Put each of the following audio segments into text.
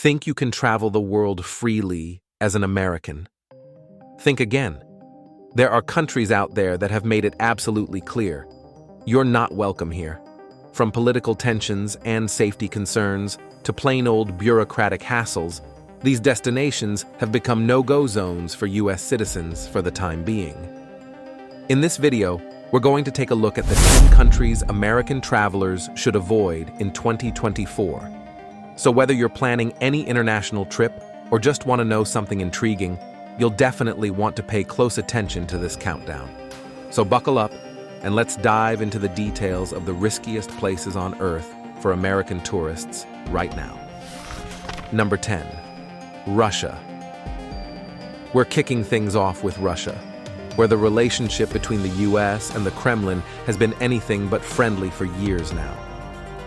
Think you can travel the world freely as an American? Think again. There are countries out there that have made it absolutely clear. You're not welcome here. From political tensions and safety concerns to plain old bureaucratic hassles, these destinations have become no-go zones for U.S. citizens for the time being. In this video, we're going to take a look at the 10 countries American travelers should avoid in 2024. So whether you're planning any international trip or just want to know something intriguing, you'll definitely want to pay close attention to this countdown. So buckle up and let's dive into the details of the riskiest places on Earth for American tourists right now. Number 10. Russia. We're kicking things off with Russia, where the relationship between the US and the Kremlin has been anything but friendly for years now.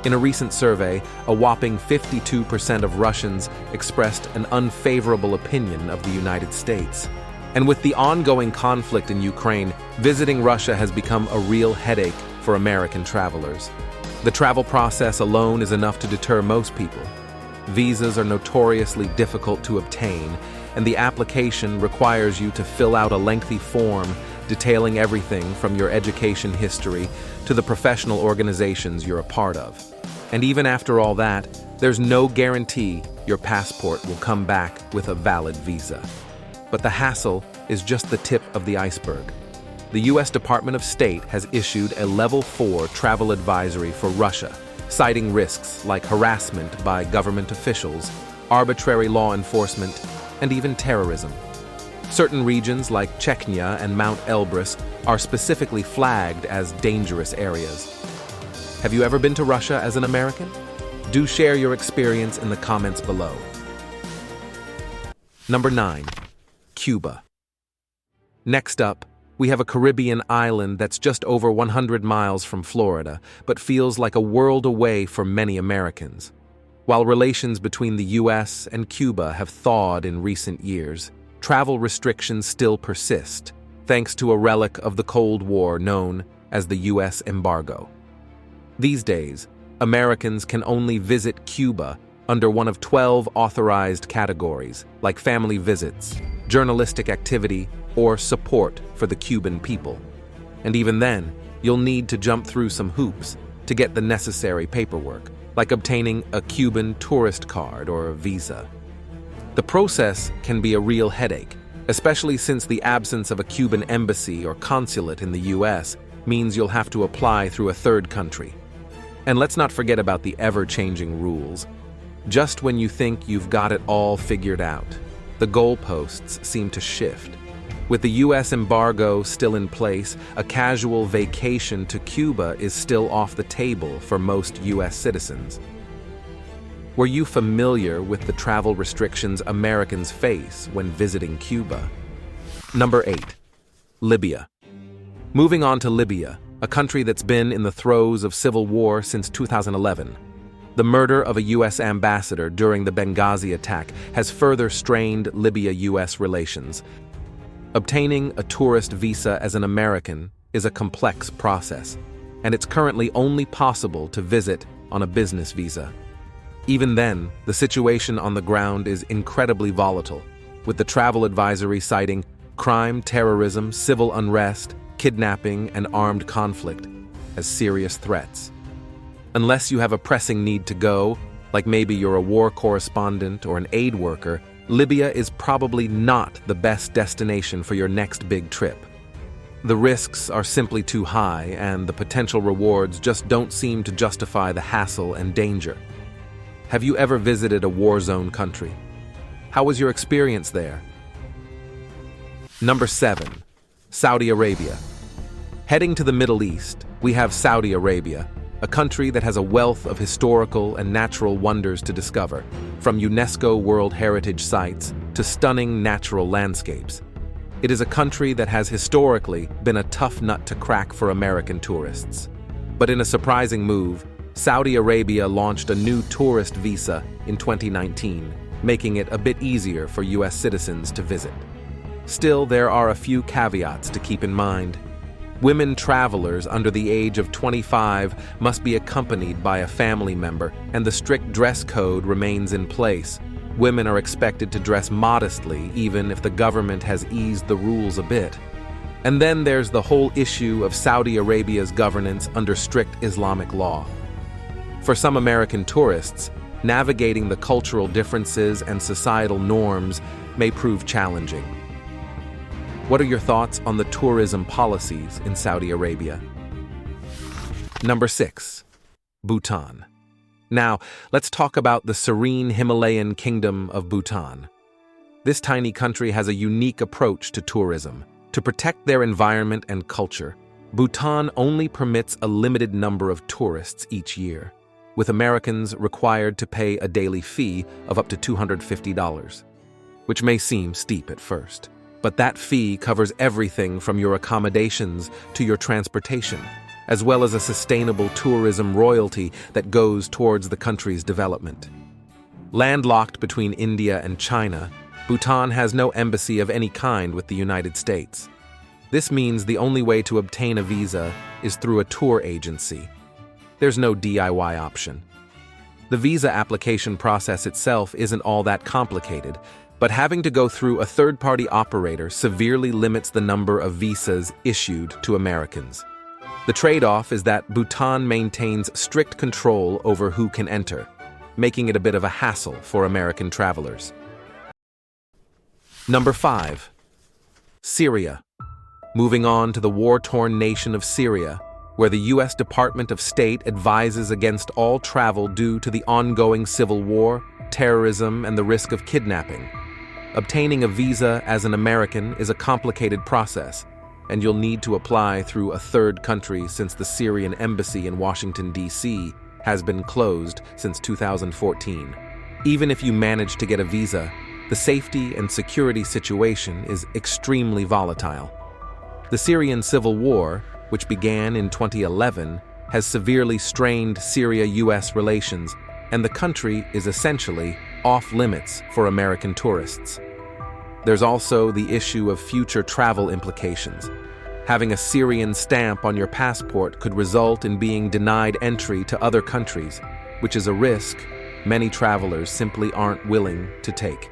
In a recent survey, a whopping 52% of Russians expressed an unfavorable opinion of the United States. And with the ongoing conflict in Ukraine, visiting Russia has become a real headache for American travelers. The travel process alone is enough to deter most people. Visas are notoriously difficult to obtain, and the application requires you to fill out a lengthy form detailing everything from your education history to the professional organizations you're a part of. And even after all that, there's no guarantee your passport will come back with a valid visa. But the hassle is just the tip of the iceberg. The U.S. Department of State has issued a Level 4 travel advisory for Russia, citing risks like harassment by government officials, arbitrary law enforcement, and even terrorism. Certain regions like Chechnya and Mount Elbrus are specifically flagged as dangerous areas. Have you ever been to Russia as an American? Do share your experience in the comments below. Number 9. Cuba. Next up, we have a Caribbean island that's just over 100 miles from Florida, but feels like a world away for many Americans. While relations between the U.S. and Cuba have thawed in recent years, travel restrictions still persist, thanks to a relic of the Cold War known as the U.S. embargo. These days, Americans can only visit Cuba under one of 12 authorized categories, like family visits, journalistic activity, or support for the Cuban people. And even then, you'll need to jump through some hoops to get the necessary paperwork, like obtaining a Cuban tourist card or a visa. The process can be a real headache, especially since the absence of a Cuban embassy or consulate in the U.S. means you'll have to apply through a third country. And let's not forget about the ever-changing rules. Just when you think you've got it all figured out, the goalposts seem to shift. With the U.S. embargo still in place, a casual vacation to Cuba is still off the table for most U.S. citizens. Were you familiar with the travel restrictions Americans face when visiting Cuba? Number 8. Libya. Moving on to Libya, a country that's been in the throes of civil war since 2011. The murder of a U.S. ambassador during the Benghazi attack has further strained Libya-U.S. relations. Obtaining a tourist visa as an American is a complex process, and it's currently only possible to visit on a business visa. Even then, the situation on the ground is incredibly volatile, with the travel advisory citing crime, terrorism, civil unrest, kidnapping, and armed conflict as serious threats. Unless you have a pressing need to go, like maybe you're a war correspondent or an aid worker, Libya is probably not the best destination for your next big trip. The risks are simply too high, and the potential rewards just don't seem to justify the hassle and danger. Have you ever visited a war-zone country? How was your experience there? Number 7. Saudi Arabia. Heading to the Middle East, we have Saudi Arabia, a country that has a wealth of historical and natural wonders to discover, from UNESCO World Heritage Sites to stunning natural landscapes. It is a country that has historically been a tough nut to crack for American tourists. But in a surprising move, Saudi Arabia launched a new tourist visa in 2019, making it a bit easier for U.S. citizens to visit. Still, there are a few caveats to keep in mind. Women travelers under the age of 25 must be accompanied by a family member, and the strict dress code remains in place, Women are expected to dress modestly, even if the government has eased the rules a bit. And then there's the whole issue of Saudi Arabia's governance under strict Islamic law. For some American tourists, navigating the cultural differences and societal norms may prove challenging. What are your thoughts on the tourism policies in Saudi Arabia? Number 6. Bhutan. Now, let's talk about the serene Himalayan kingdom of Bhutan. This tiny country has a unique approach to tourism. To protect their environment and culture, Bhutan only permits a limited number of tourists each year, with Americans required to pay a daily fee of up to $250, which may seem steep at first. But that fee covers everything from your accommodations to your transportation, as well as a sustainable tourism royalty that goes towards the country's development. Landlocked between India and China, Bhutan has no embassy of any kind with the United States. This means the only way to obtain a visa is through a tour agency. There's no DIY option. The visa application process itself isn't all that complicated, but having to go through a third-party operator severely limits the number of visas issued to Americans. The trade-off is that Bhutan maintains strict control over who can enter, making it a bit of a hassle for American travelers. Number 5. Syria. Moving on to the war-torn nation of Syria, where the U.S. Department of State advises against all travel due to the ongoing civil war, terrorism, and the risk of kidnapping. Obtaining a visa as an American is a complicated process, and you'll need to apply through a third country since the Syrian embassy in Washington, D.C. has been closed since 2014. Even if you manage to get a visa, the safety and security situation is extremely volatile. The Syrian civil war, which began in 2011, has severely strained Syria-U.S. relations, and the country is essentially off-limits for American tourists. There's also the issue of future travel implications. Having a Syrian stamp on your passport could result in being denied entry to other countries, which is a risk many travelers simply aren't willing to take.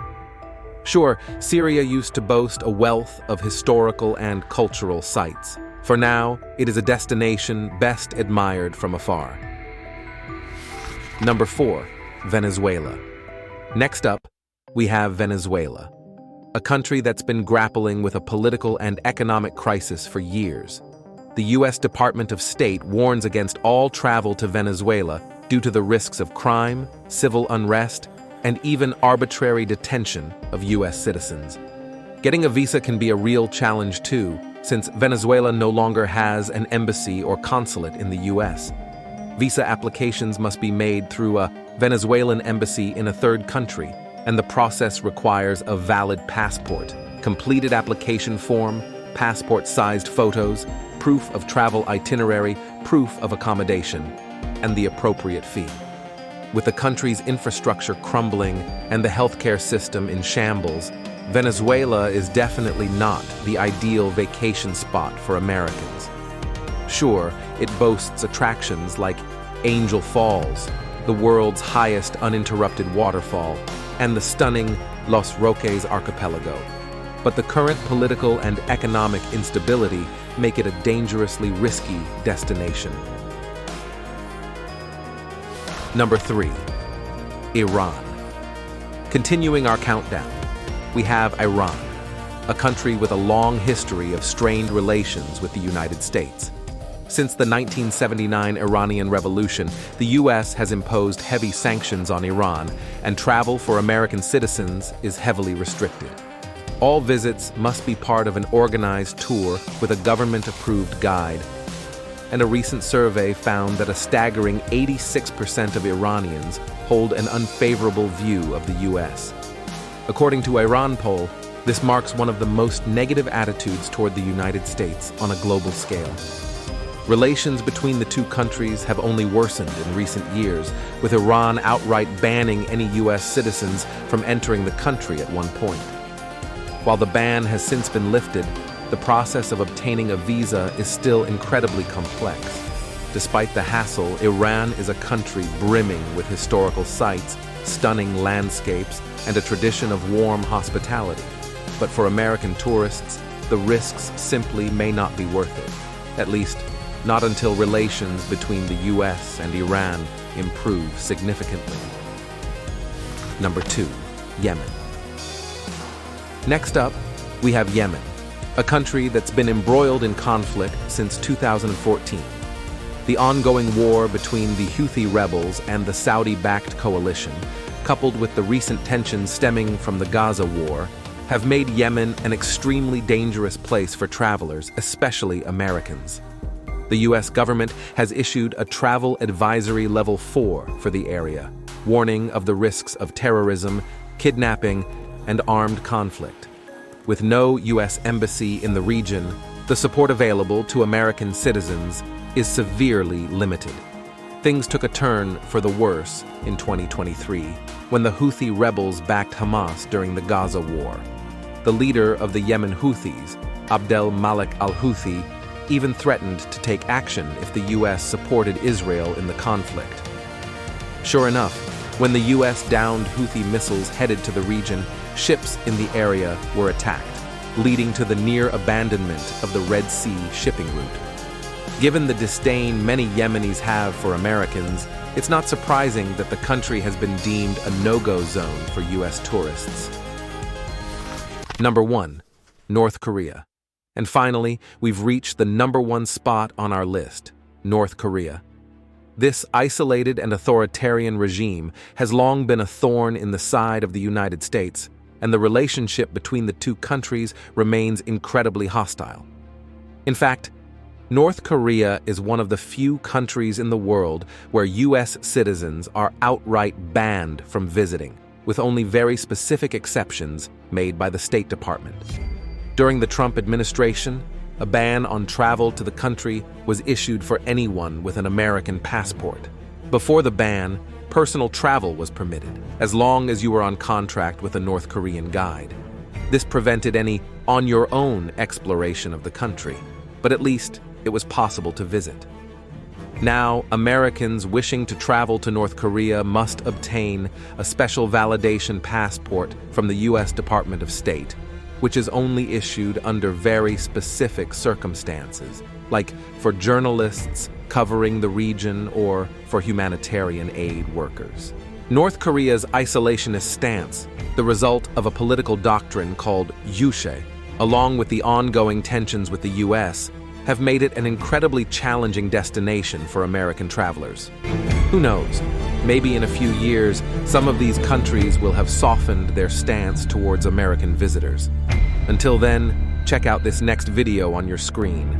Sure, Syria used to boast a wealth of historical and cultural sites. For now, it is a destination best admired from afar. Number 4. Venezuela. Next up, we have Venezuela, a country that's been grappling with a political and economic crisis for years. The U.S. Department of State warns against all travel to Venezuela due to the risks of crime, civil unrest, and even arbitrary detention of U.S. citizens. Getting a visa can be a real challenge too, since Venezuela no longer has an embassy or consulate in the U.S. Visa applications must be made through a Venezuelan embassy in a third country, and the process requires a valid passport, completed application form, passport-sized photos, proof of travel itinerary, proof of accommodation, and the appropriate fee. With the country's infrastructure crumbling and the healthcare system in shambles, Venezuela is definitely not the ideal vacation spot for Americans. Sure, it boasts attractions like Angel Falls, the world's highest uninterrupted waterfall, and the stunning Los Roques archipelago. But the current political and economic instability make it a dangerously risky destination. Number 3. Iran. Continuing our countdown, we have Iran, a country with a long history of strained relations with the United States. Since the 1979 Iranian Revolution, the U.S. has imposed heavy sanctions on Iran, and travel for American citizens is heavily restricted. All visits must be part of an organized tour with a government-approved guide. And a recent survey found that a staggering 86% of Iranians hold an unfavorable view of the U.S. According to Iran poll, this marks one of the most negative attitudes toward the United States on a global scale. Relations between the two countries have only worsened in recent years, with Iran outright banning any U.S. citizens from entering the country at one point. While the ban has since been lifted, the process of obtaining a visa is still incredibly complex. Despite the hassle, Iran is a country brimming with historical sites stunning landscapes, and a tradition of warm hospitality. But for American tourists, the risks simply may not be worth it. At least, not until relations between the US and Iran improve significantly. Number 2. Yemen. Next up, we have Yemen, a country that's been embroiled in conflict since 2014. The ongoing war between the Houthi rebels and the Saudi-backed coalition, coupled with the recent tensions stemming from the Gaza war, have made Yemen an extremely dangerous place for travelers, especially Americans. The U.S. government has issued a travel advisory level 4 for the area, warning of the risks of terrorism, kidnapping, and armed conflict. With no U.S. embassy in the region, the support available to American citizens is severely limited. Things took a turn for the worse in 2023 when the Houthi rebels backed Hamas during the Gaza war. The leader of the Yemen Houthis, Abdel Malik al-Houthi, even threatened to take action if the U.S. supported Israel in the conflict. Sure enough, when the U.S. downed Houthi missiles headed to the region, ships in the area were attacked, leading to the near abandonment of the Red Sea shipping route. Given the disdain many Yemenis have for Americans, it's not surprising that the country has been deemed a no-go zone for U.S. tourists. Number 1. North Korea. And finally, we've reached the number 1 spot on our list, North Korea. This isolated and authoritarian regime has long been a thorn in the side of the United States, and the relationship between the two countries remains incredibly hostile. In fact, North Korea is one of the few countries in the world where U.S. citizens are outright banned from visiting, with only very specific exceptions made by the State Department. During the Trump administration, a ban on travel to the country was issued for anyone with an American passport. Before the ban, personal travel was permitted, as long as you were on contract with a North Korean guide. This prevented any on-your-own exploration of the country, but at least it was possible to visit. Now, Americans wishing to travel to North Korea must obtain a special validation passport from the U.S. Department of State, which is only issued under very specific circumstances, like for journalists covering the region or for humanitarian aid workers. North Korea's isolationist stance, the result of a political doctrine called Yushe, along with the ongoing tensions with the U.S., have made it an incredibly challenging destination for American travelers. Who knows? Maybe in a few years, some of these countries will have softened their stance towards American visitors. Until then, check out this next video on your screen.